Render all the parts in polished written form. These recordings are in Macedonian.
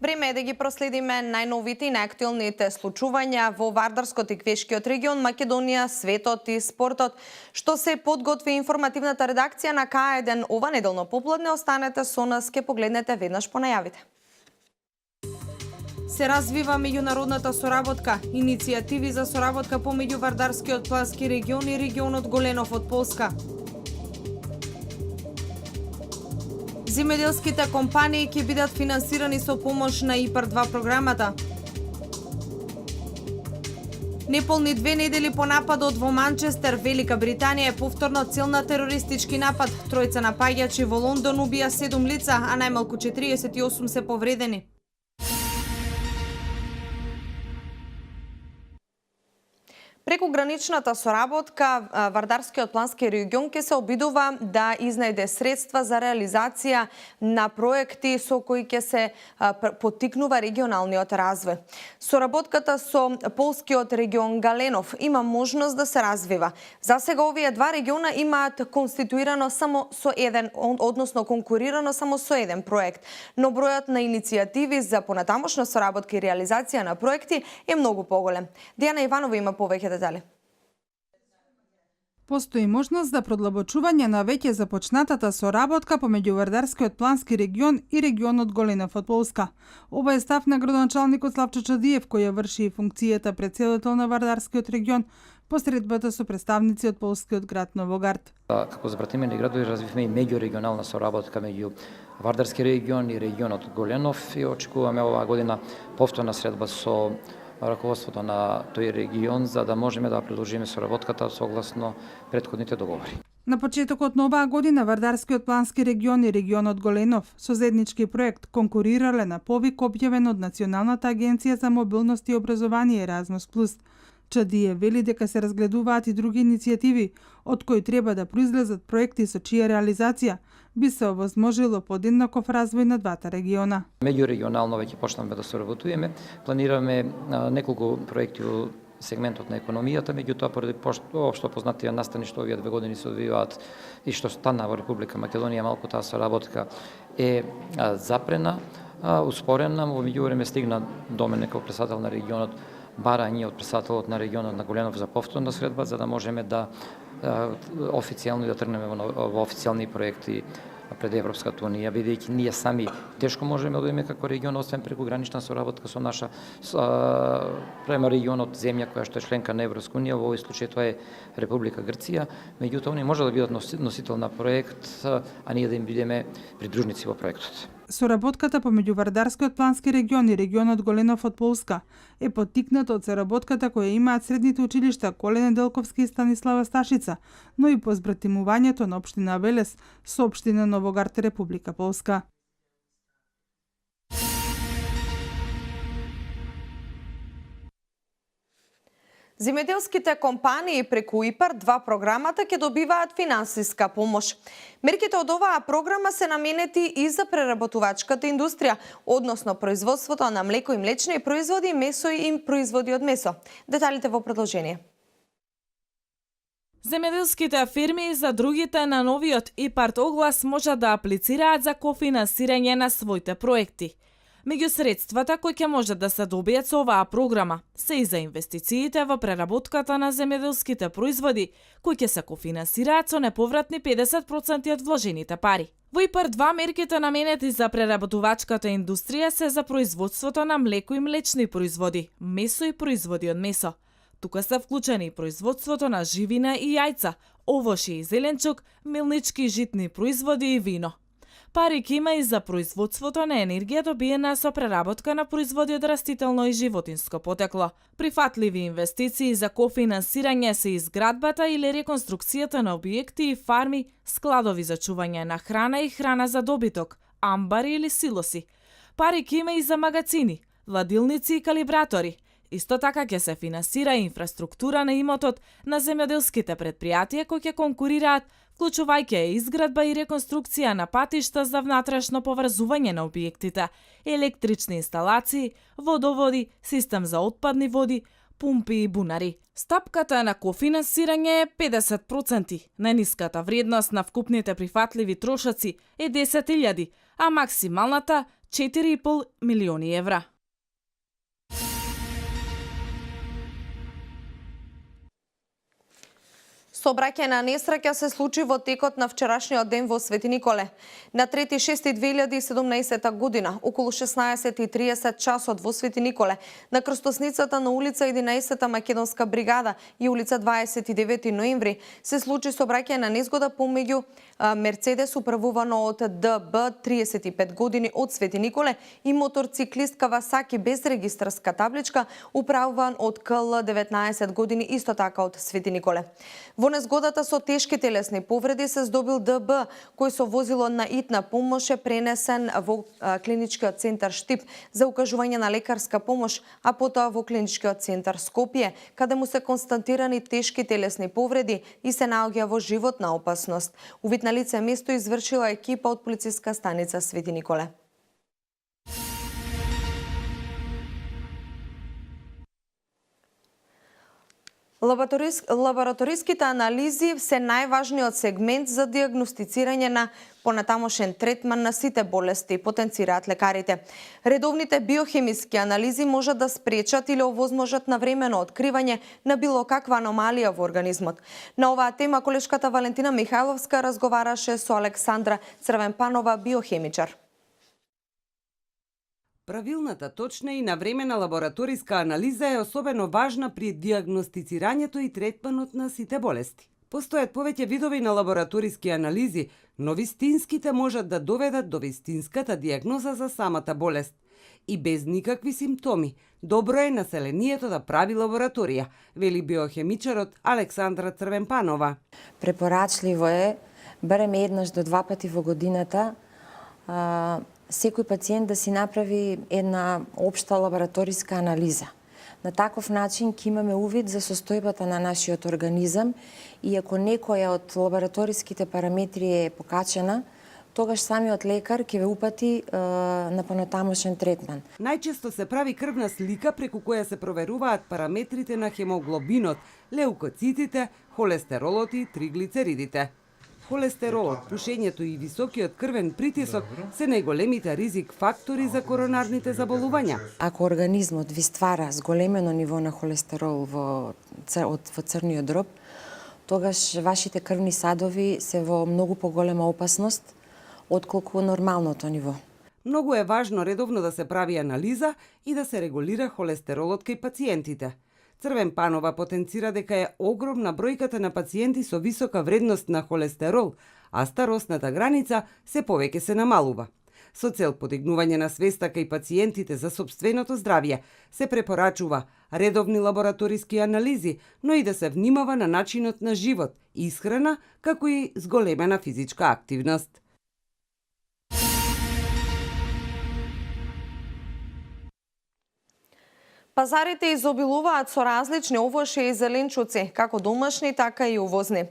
Време е да ги проследиме најновите и најактуелните случувања во Вардарскот и Квешкиот регион, Македонија, светот и спортот. Што се подготви информативната редакција на К1 ова неделно попладне, останете со нас, ке погледнете веднаш по најавите. Се развива меѓународната соработка. Иницијативи за соработка помеѓу Вардарскиот плански регион и регионот Голенов од Полска. Земеделските компании ќе бидат финансирани со помош на ИПАР-2 програмата. Неполни 2 недели по нападот во Манчестер, Велика Британија е повторно цел на терористички напад. Тројца напаѓачи во Лондон убија 7 лица, а најмалку 48 се повредени. Преку граничната соработка, Вардарскиот плански регион ќе се обидува да изнајде средства за реализација на проекти со кои ќе се поттикнува регионалниот развој. Соработката со полскиот регион Галенов има можност да се развива. За сега овие два региона имаат конституирано само со еден, односно конкурирано само со еден проект, но бројот на иницијативи за понатамошна соработка и реализација на проекти е многу поголем. Дијана Иванова има повеќе детали. Постои можност за продлабочување на веќе започнатата соработка помеѓу Вардарскиот плански регион и регионот Голенов од Полска. Ова е став на градоначалникот Славчо Чадиев, кој ја врши функцијата председател на Вардарскиот регион, посредбата со представници од полскиот град Новоград. Како забратимени градови развивме и меѓурегионална соработка меѓу Вардарски регион и регионот Голенов и очекуваме оваа година повторна средба со раководството на тој регион за да можеме да продолжиме соработката согласно претходните договори. На почетокот на оваа година Вардарскиот плански регион и регионот Голенов со заеднички проект конкурирале на повик објавен од Националната агенција за мобилност и образование Erasmus+. Чадие вели дека се разгледуваат и други иницијативи, од кои треба да произлезат проекти со чија реализација би се овозможило подеднаков развој на двата региона. Меѓурегионално веќе почнавме да соработуваме, планираме неколку проекти во сегментот на економијата, меѓутоа поради општо познатија настани што овие 2 години се одвиваат и што стана во Република Македонија, малку таа соработка е запрена, успорена, во меѓувреме стигна до мене како председател на регионот барање од председателот на регионот на Голенов за повторна средба, за да можеме да официјално да тргнеме во официјални проекти пред Европската унија, бидејќи ние сами тешко можеме да одиме како регион, освен преку гранична соработка со наша према регионот земја која што е членка на Европска унија, во овој случај тоа е Република Грција, меѓутоа они може да бидат носител на проект, а ние да им бидеме придружници во проектот. Соработката помеѓу Вардарскиот плански регион и регионот Голенов од Полска е поттикната од соработката која имаат средните училишта Коле Неделковски и Станислава Сташица, но и по збратимувањето на општина Велес со општина Новоград, Република Полска. Земеделските компании преку ИПАР-2 програмата ќе добиваат финансиска помош. Мерките од оваа програма се наменети и за преработувачката индустрија, односно производството на млеко и млечни производи, месо и производи од месо. Деталите во продолжение. Земеделските фирми и за другите на новиот ИПАР оглас можат да аплицираат за кофинансирање на своите проекти. Меѓу средствата кои ќе можат да се добијат со оваа програма се и за инвестициите во преработката на земеделските производи, кои ќе се кофинансираат со неповратни 50% од вложените пари. Во ИПАР-2 мерките наменети за преработувачката индустрија се за производството на млеко и млечни производи, месо и производи од месо. Тука се вклучени и производството на живина и јајца, овошје и зеленчук, мелнички и житни производи и вино. Пари ќе има и за производството на енергија добиена со преработка на производи од растително и животинско потекло. Прифатливи инвестиции за кофинансирање се изградбата или реконструкцијата на објекти и фарми, складови за чување на храна и храна за добиток, амбари или силоси. Пари ќе има и за магацини, ладилници и калибратори. Исто така ќе се финансира и инфраструктура на имотот на земјоделските предпријатија кои ќе конкурираат, вклучувајќи изградба и реконструкција на патишта за внатрешно поврзување на објектите, електрични инсталации, водоводи, систем за отпадни води, пумпи и бунари. Стапката на кофинансирање е 50%. Најниската вредност на вкупните прифатливи трошоци е 10.000, а максималната 4,5 милиони евра. Сообраќајна несреќа се случи во текот на вчерашниот ден во Свети Николе. На 3.6.2017 година, околу 16:30 часот во Свети Николе, на крстосницата на улица 11 Македонска бригада и улица 29 ноември, се случи сообраќајна незгода помеѓу Мерцедес управувано од ДБ 35 години од Свети Николе и моторциклист Кавасаки без регистарска табличка управуван од КЛ 19 години исто така од Свети Николе. Во незгодата со тешки телесни повреди се здобил ДБ, кој со возило на итна помош е пренесен во клиничкиот центар Штип за укажување на лекарска помош, а потоа во клиничкиот центар Скопје, каде му се констатирани тешки телесни повреди и се наоѓа во животна опасност. Увид на лице место извршила екипа од полициска станица Свети Николе. Лабораториските анализи се најважниот сегмент за диагностицирање на понатамошен третман на сите болести, потенцираат лекарите. Редовните биохемиски анализи можат да спречат или овозможат навремено откривање на било каква аномалија во организмот. На оваа тема колешката Валентина Михајловска разговараше со Александра Црвенпанова, биохемичар. Правилната, точна и навремена лабораториска анализа е особено важна при диагностицирањето и третманот на сите болести. Постојат повеќе видови на лабораториски анализи, но вистинските можат да доведат до вистинската диагноза за самата болест. И без никакви симптоми. Добро е населението да прави лабораторија, вели биохемичарот Александра Црвенпанова. Препорачливо е, барем еднаш до два пати во годината, секој пациент да си направи една општа лабораториска анализа. На таков начин ќе имаме увид за состојбата на нашиот организам и ако некоја од лабораториските параметри е покачена, тогаш самиот лекар ќе ве упати на понатамошен третман. Најчесто се прави крвна слика преку која се проверуваат параметрите на хемоглобинот, леукоцитите, холестеролот и триглицеридите. Холестеролот, пушењето и високиот крвен притисок се најголемите ризик фактори за коронарните заболувања. Ако организмот ви ствара зголемено ниво на холестерол во црниот дроб, тогаш вашите крвни садови се во многу поголема опасност отколку нормалното ниво. Многу е важно редовно да се прави анализа и да се регулира холестеролот кај пациентите. Црвенпанова потенцира дека е огромна бројката на пациенти со висока вредност на холестерол, а старосната граница се повеќе се намалува. Со цел подигнување на свеста кај пациентите за сопственото здравје, се препорачува редовни лабораториски анализи, но и да се внимава на начинот на живот, исхрана, како и зголемена физичка активност. Пазарите изобилуваат со различни овошји и зеленчуци, како домашни, така и увозни.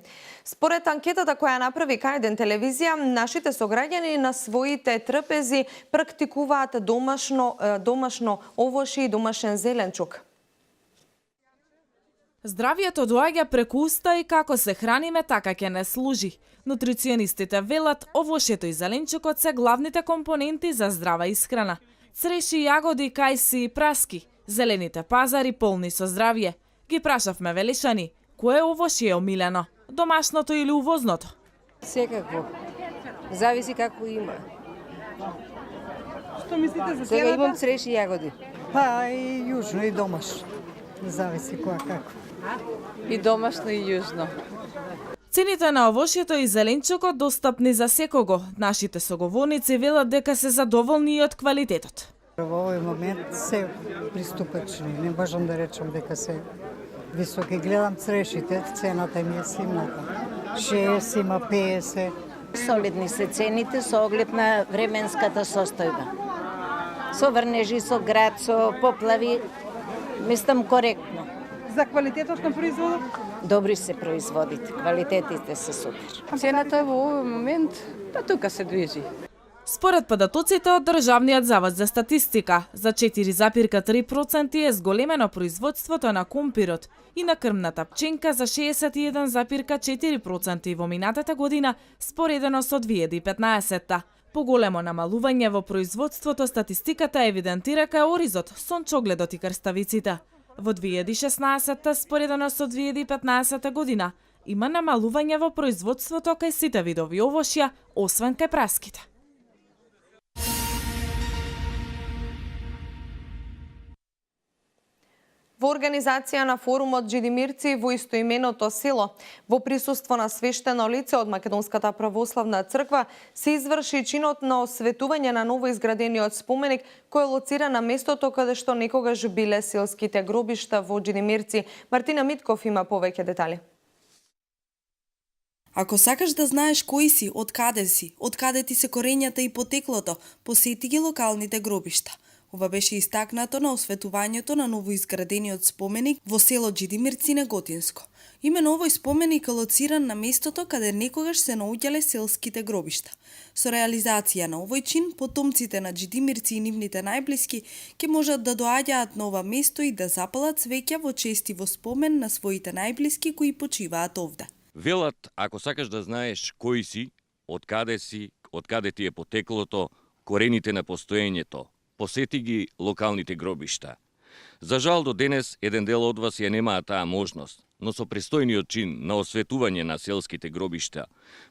Според анкетата која направи К1 телевизија, нашите сограѓани на своите трпези практикуваат домашно овошје и домашен зеленчук. Здравието доаѓа преку уста и како се храниме, така ќе не служи. Нутриционистите велат, овошјето и зеленчукот се главните компоненти за здрава исхрана. Цреши, јагоди, кајси и праски. Зелените пазари полни со здравје. Ги прашавме велишани, кое овошје е омилено, домашното или увозното? Секако. Зависи како има. Што мислите за Сега селата? имам цреши јагоди. Па и јужно и домашно. Зависи која како. И домашно и јужно. Цените на овошјето и зеленчукот достапни за секого. Нашите соговорници велат дека се задоволни и од квалитетот. Во овој момент се приступачни. Не можам да речам дека се високи. Гледам црешите, цената ми е симната. 6 има 50. Солидни се цените со оглед на временската состојба. Со врнежи, со град, со поплави, мислам коректно. За квалитетот на производот? Добри се производите, квалитетите се супер. Цената во овој момент, па тука се движи. Според податоците од Државниот завод за статистика, за 4,3% е зголемено производството на компирот и на крмната пченка за 61,4% во минатата година, споредено со 2015-та. Поголемо намалување во производството статистиката евидентира кај Оризот, сончогледот и крставиците. Во 2016 споредено со 2015 година има намалување во производството кај сите видови овошја, освен кај праските. Во организација на форумот Джидимирци во истоименото село, во присуство на свештено лице од Македонската православна црква, се изврши чинот на осветување на ново изградениот споменик кој е лоциран на местото каде што некогаш биле селските гробишта во Джидимирци. Мартина Митков има повеќе детали. Ако сакаш да знаеш кој си, од каде ти се корењата и потеклото, посети ги локалните гробишта. Ова беше истакнато на осветувањето на новоизградениот споменик во село Джидимирци Неготинско. Имено овој споменик е лоциран на местото каде некогаш се наоѓале селските гробишта. Со реализација на овој чин, потомците на Джидимирци и нивните најблиски ќе можат да доаѓаат на ова место и да запалат свеќа во чести во спомен на своите најблиски кои почиваат овде. Велат, ако сакаш да знаеш кој си, од каде ти е потеклото, корените на постоењето, посети ги локалните гробишта. За жал до денес еден дел од вас ја немаа таа можност, но со престојниот чин на осветување на селските гробишта,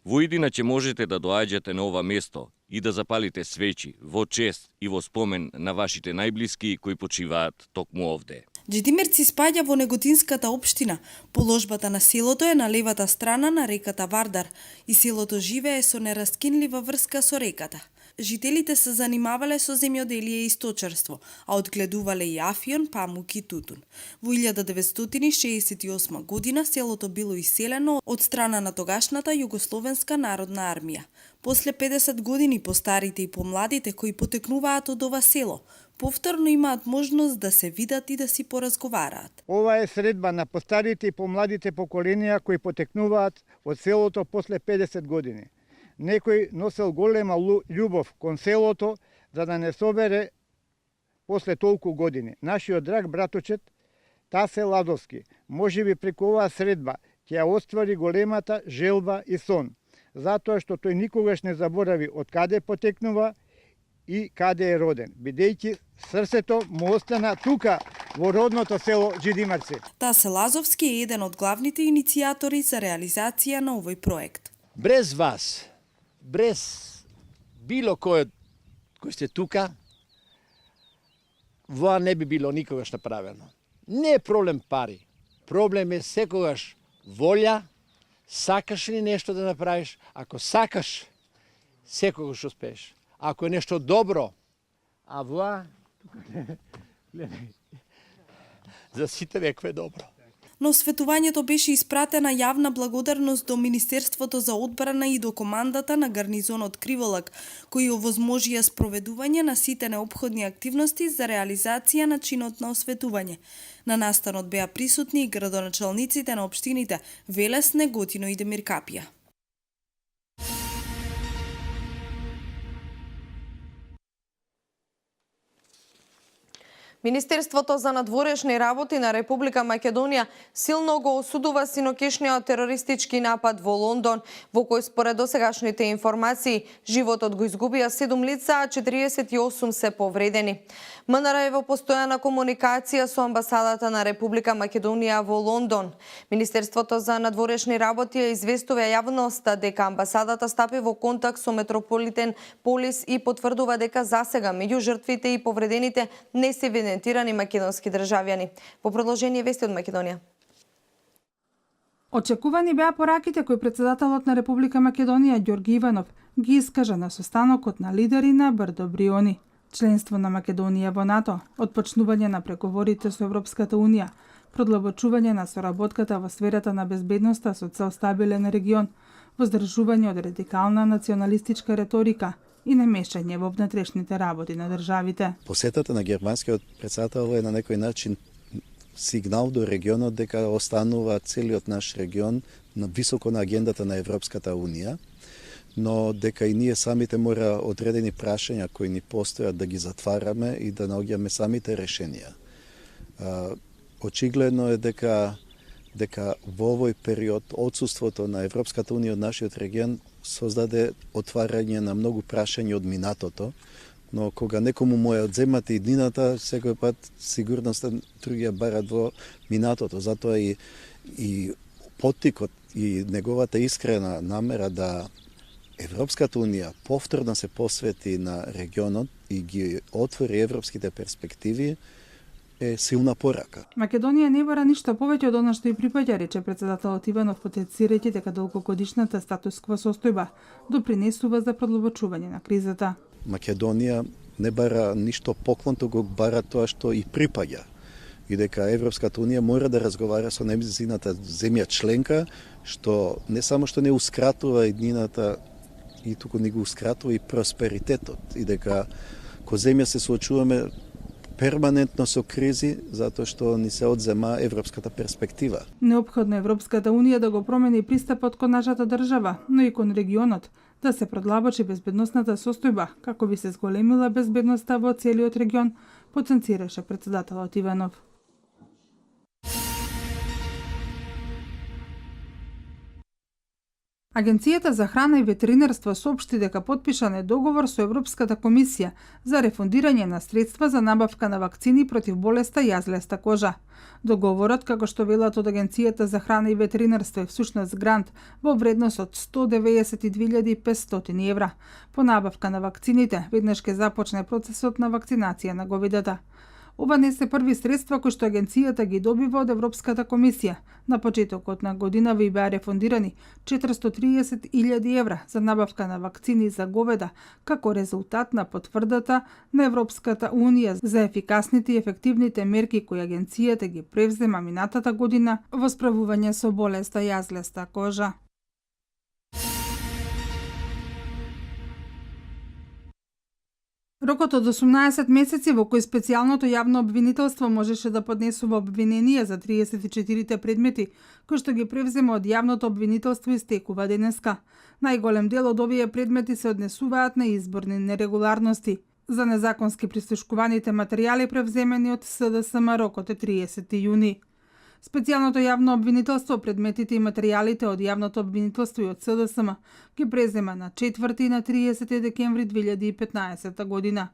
во иднина ќе можете да доаѓате на ова место и да запалите свечи во чест и во спомен на вашите најблиски кои почиваат токму овде. Джидимирци спаѓа во Неготинската општина. Положбата на селото е на левата страна на реката Вардар и селото живее со нераскинлива врска со реката. Жителите се занимавале со земјоделие и сточарство, а одгледувале и афион, памук и тутун. Во 1968 година селото било иселено од страна на тогашната Југословенска народна армија. После 50 години постарите и помладите кои потекнуваат од ова село, повторно имаат можност да се видат и да си поразговараат. Ова е средба на постарите и помладите поколенија кои потекнуваат од селото после 50 години. Некој носел голема љубов кон селото за да не собере после толку години. Нашиот драг браточет Тасе Ладовски, можеби преку оваа средба ќе ја оствари големата желба и сон, затоа што тој никогаш не заборави од каде потекнува и каде е роден, бидејќи срцето му остана тука во родното село Джидимирци. Тасе Лазовски е еден од главните иницијатори за реализација на овој проект. Без вас, без било кој сте тука, воа не би било никогаш направено. Не е проблем пари, проблем е секогаш волја, сакаш ли нешто да направиш, ако сакаш, секогаш успееш. Ако е нешто добро, а воа, за сите векове добро. На осветувањето беше испратена јавна благодарност до Министерството за одбрана и до командата на гарнизонот Криволак, кои овозможија спроведување на сите неопходни активности за реализација на чинот на осветување. На настанот беа присутни и градоначалниците на општините Велес, Неготино и Демиркапија. Министерството за надворешни работи на Република Македонија силно го осудува синокешниот терористички напад во Лондон, во кој според досегашните информации животот го изгубија 7 лица, а 48 се повредени. МНР е во постојана комуникација со амбасадата на Република Македонија во Лондон. Министерството за надворешни работи ја известува јавноста дека амбасадата стапи во контакт со Метрополитен Полис и потврдува дека засега меѓу жртвите и повредените не се евидентирани македонски државјани. По продолжение вести од Македонија. Очекувани беа пораките кои претседателот на Република Македонија Ѓорги Иванов ги искажа на состанокот на лидери на Брдо Бриони. Членство на Македонија во НАТО, отпочнување на преговорите со Европската Унија, продлабочување на соработката во сферата на безбедноста со цел стабилен регион, воздржување од радикална националистичка реторика и намешање во внатрешните работи на државите. Посетата на германскиот претседател е на некој начин сигнал до регионот дека останува целиот наш регион на високо на агендата на Европската Унија, но дека и ние самите мора одредени прашања кои ни постојат да ги затвараме и да наоѓаме самите решенија. Очигледно е дека дека во овој период отсуството на Европската унија од нашиот регион создаде отварање на многу прашања од минатото, но кога некому му ја одземате иднината, секој пат сигурноста другија барат во минатото. Затоа и поттикот и неговата искрена намера да Европската унија повторно се посвети на регионот и ги отвори европските перспективи е силна порака. Македонија не бара ништо повеќе од она што и припаѓа, рече председателот Иванов, потенцирајќи дека долгогодишната статус-кво состојба допринесува за продлабочување на кризата. Македонија не бара ништо поклон, туку бара тоа што и припаѓа. И дека Европската унија мора да разговара со нејзината земја членка, што не само што не ускратува еднината, и туку не го ускратува и просперитетот. И дека ко земја се соочуваме перманентно со кризи, затоа што ни се одзема европската перспектива. Неопходно Европската унија да го промени пристапот кон нашата држава, но и кон регионот, да се продлабочи безбедносната состојба, како би се зголемила безбедноста во целиот регион, потенцираше председателот Иванов. Агенцијата за храна и ветеринарство соопшти дека потпишан е договор со Европската комисија за рефундирање на средства за набавка на вакцини против болеста јазлеста кожа. Договорот, како што велат од Агенцијата за храна и ветеринарство, е всушност грант во вредност од 192.500 евра. По набавка на вакцините, веднаш ќе започне процесот на вакцинација на говедата. Ова не се први средства кои што агенцијата ги добива од Европската комисија. На почетокот на годинава и беа рефундирани 430.000 евра за набавка на вакцини за говеда, како резултат на потврдата на Европската унија за ефикасните и ефективните мерки кои агенцијата ги превзема минатата година во справување со болеста јазлеста кожа. Рокот од 18 месеци во кој специјалното јавно обвинителство можеше да поднесува обвиненија за 34 предмети, кои што ги превзема од јавното обвинителство, истекува денеска. Најголем дел од овие предмети се однесуваат на изборни нерегуларности. За незаконски прислушкуваните материјали превземени од СДСМ рокот е 30 јуни. Специјалното јавно обвинителство предметите и материјалите од јавното обвинителство и од СДСМ ги презема на 4 и на 30 декември 2015 година.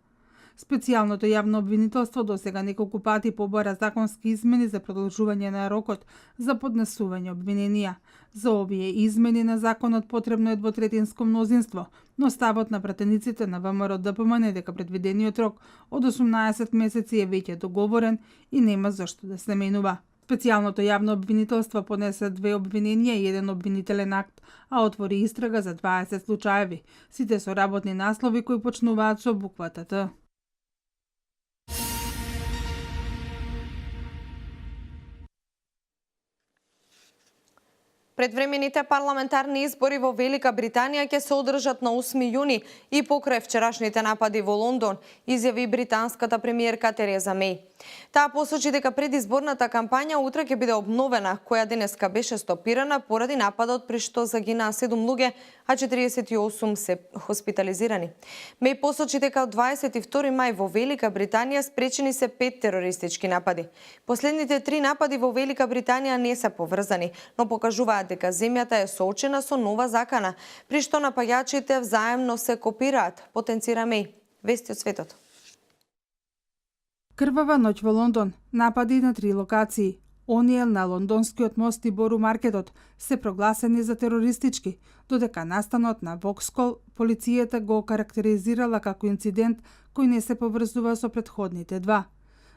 Специјалното јавно обвинителство досега неколку пати побара законски измени за продолжување на рокот за поднесување обвиненија. За овие измени на законот потребно е двотретинско мнозинство, но ставот на пратениците на ВМРО ДПМН е дека предвидениот рок од 18 месеци е веќе договорен и нема зашто да се менува. Специјалното јавно обвинителство поднесе 2 обвиненија и 1 обвинителен акт, а отвори истрага за 20 случаеви, сите со работни наслови кои почнуваат со буквата Т. Предвремените парламентарни избори во Велика Британија ќе се одржат на 8 јуни и покрај вчерашните напади во Лондон, изјави британската премиерка Тереза Меј. Таа посочи дека предизборната кампања утре ќе биде обновена, која денеска беше стопирана поради нападот при што загинаа 7 луѓе, а 48 се хоспитализирани. Меј посочи дека од 22 мај во Велика Британија спречени се 5 терористички напади. Последните 3 напади во Велика Британија не се поврзани, но покажуваат дека земјата е соочена со нова закана, при што напаѓачите взаемно се копираат, потенцира Меј. Вести од светот. Крвава ноќ во Лондон, напади на 3 локации. Оние на лондонскиот мост и Бору маркетот се прогласени за терористички, додека настанот на Вокскол полицијата го карактеризирала како инцидент кој не се поврзува со претходните 2.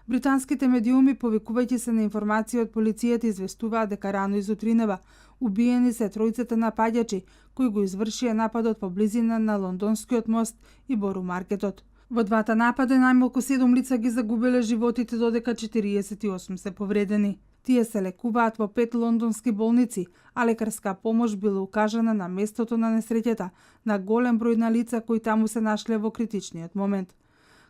Британските медиуми, повикувајќи се на информации од полицијата, известуваат дека рано изутринева убиени се тројцата напаѓачи кои го извршија нападот во близина на лондонскиот мост и Бору маркетот. Во двата напада најмалку 7 лица ги загубиле животите, додека 48 се повредени. Тие се лекуваат во 5 лондонски болници, а лекарска помош била укажана на местото на несреќата на голем број на лица кои таму се нашле во критичниот момент.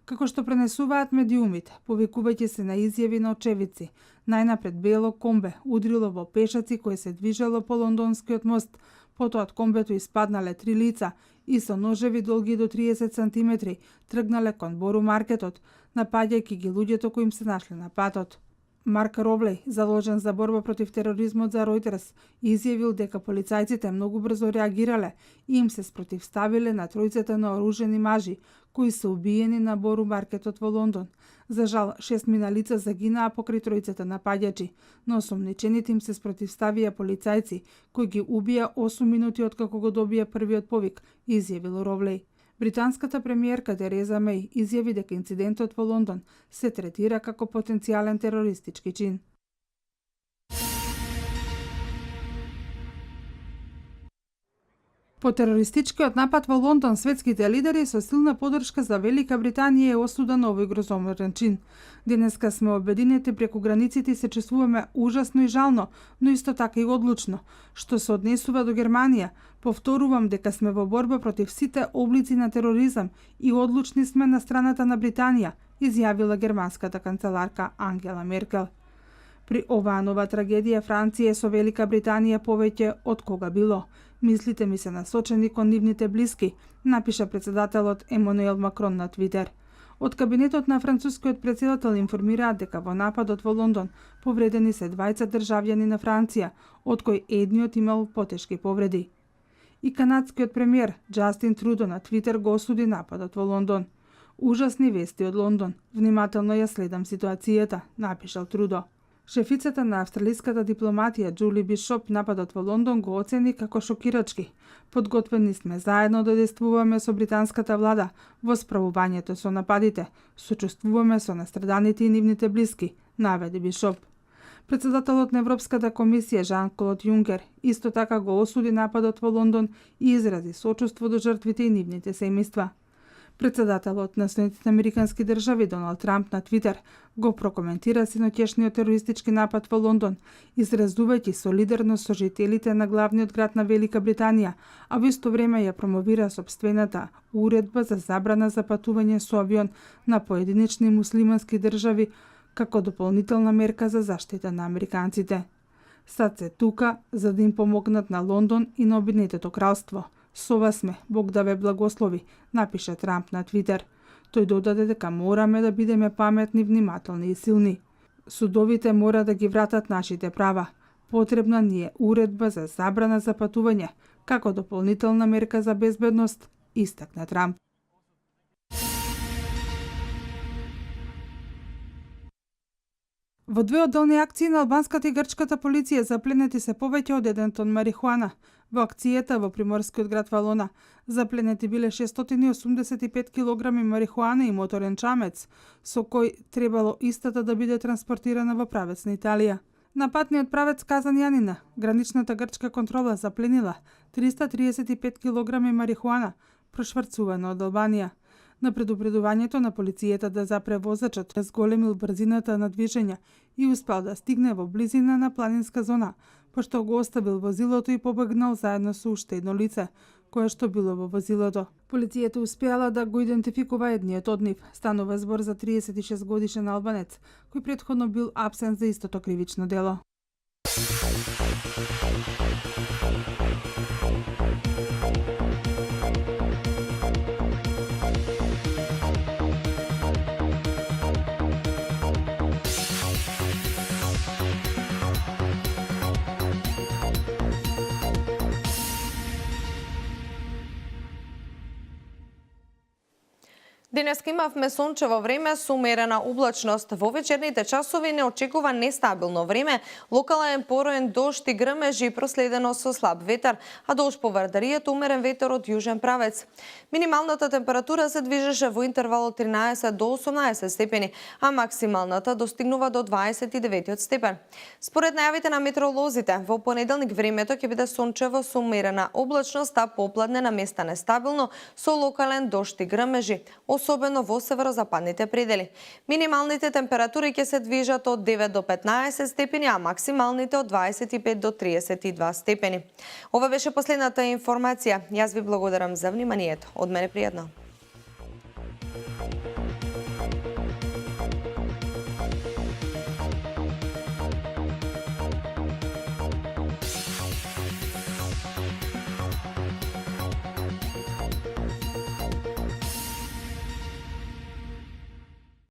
Како што пренесуваат медиумите, повикувајќи се на изјави на очевидци, најнапред бело комбе удрило во пешаци кои се движело по лондонскиот мост, потоа од комбето испаднале 3 лица и со ножеви долги до 30 сантиметри тргнале кон Бору маркетот, напаѓајќи ги луѓето кои им се нашле на патот. Марк Ровлеј, заложен за борба против тероризмот за Reuters, изјавил дека полицајците многу брзо реагирале и им се спротивставиле на тројцата наоружени мажи кои се убиени на Бору маркетот во Лондон. За жал, 6 мина лица загинаа покрај тројцата напаѓачи, но осомничените им се спротивставија полицајци кои ги убија 8 минути откако го добија првиот повик, изјавил Ровлеј. Британската премиерка Тереза Меј изјави дека инцидентот во Лондон се третира како потенцијален терористички чин. По терористичкиот напад во Лондон, светските лидери со силна поддршка за Велика Британија е осуден овој грозоморен чин. Денеска сме обединети преку границите и се чувствуваме ужасно и жално, но исто така и одлучно. Што се однесува до Германија, повторувам дека сме во борба против сите облици на тероризам и одлучни сме на страната на Британија, изјавила германската канцеларка Ангела Меркел. При оваа нова трагедија Франција е со Велика Британија повеќе од кога било. Мислите ми се насочени кон нивните блиски, напиша председателот Емануел Макрон на Твитер. Од кабинетот на францускиот председател информираат дека во нападот во Лондон повредени се 20 државјани на Франција, од кои едниот имал потешки повреди. И канадскиот премиер Џастин Трудо на Твитер го осуди нападот во Лондон. Ужасни вести од Лондон. Внимателно ја следам ситуацијата, напишал Трудо. Шефицата на австралиската дипломатија Џули Бишоп нападот во Лондон го оцени како шокирачки. Подготвени сме заедно да действуваме со британската влада во справувањето со нападите. Сочувствуваме со настраданите и нивните блиски, наведе Бишоп. Председателот на Европската комисија Жан-Клод Јункер исто така го осуди нападот во Лондон и изрази сочувство до жртвите и нивните семејства. Председателот на Соединетите американски држави Доналд Трамп на Твитер го прокоментира синоќешниот терористички напад во Лондон, изразувајќи солидарност со жителите на главниот град на Велика Британија, а во исто време ја промовира сопствената уредба за забрана за патување со авион на поединечни муслимански држави како дополнителна мерка за заштита на американците. Сад се тука за да им помогнат на Лондон и на Обединетото кралство. Со вас сме, Бог да ве благослови, напиша Трамп на Твитер. Тој додаде дека мораме да бидеме паметни, внимателни и силни. Судовите мора да ги вратат нашите права. Потребна ни е уредба за забрана за патување, како дополнителна мерка за безбедност, истакна Трамп. Во две одделни акции на албанската и грчката полиција запленети се повеќе од 1 тон марихуана. Во акцијата во приморскиот град Валона запленети биле 685 килограми марихуана и моторен чамец, со кој требало истата да биде транспортирана во правец на Италија. На патниот правец Казан Јанина, граничната грчка контрола запленила 335 килограми марихуана, прошврцувана од Албанија. На предупредувањето на полицијата да запре возачот, зголемил брзината на движење и успел да стигне во близина на планинска зона, пошто го оставил возилото и побегнал заедно со уште едно лице, кое што било во возилото. Полицијата успеала да го идентификува едниот од нив. Станува збор за 36 годишен албанец, кој претходно бил апсен за истото кривично дело. Денеска имавме сончево време со умерена облачност. Во вечерните часови не очекува нестабилно време, локален пороен дожд и грмежи проследено со слаб ветер, а долж по Вардаријата умерен ветер од јужен правец. Минималната температура се движеше во интервал од 13 до 18 степени, а максималната достигнува до 29 степен. Според најавите на метеоролозите, во понеделник времето ќе биде сончево со умерена облачност, а попладне на места нестабилно со локален дожд и грмежи, особено во северозападните предели. Минималните температури ќе се движат од 9 до 15 степени, а максималните од 25 до 32 степени. Ова беше последната информација. Јас ви благодарам за вниманието. Од мене пријатно.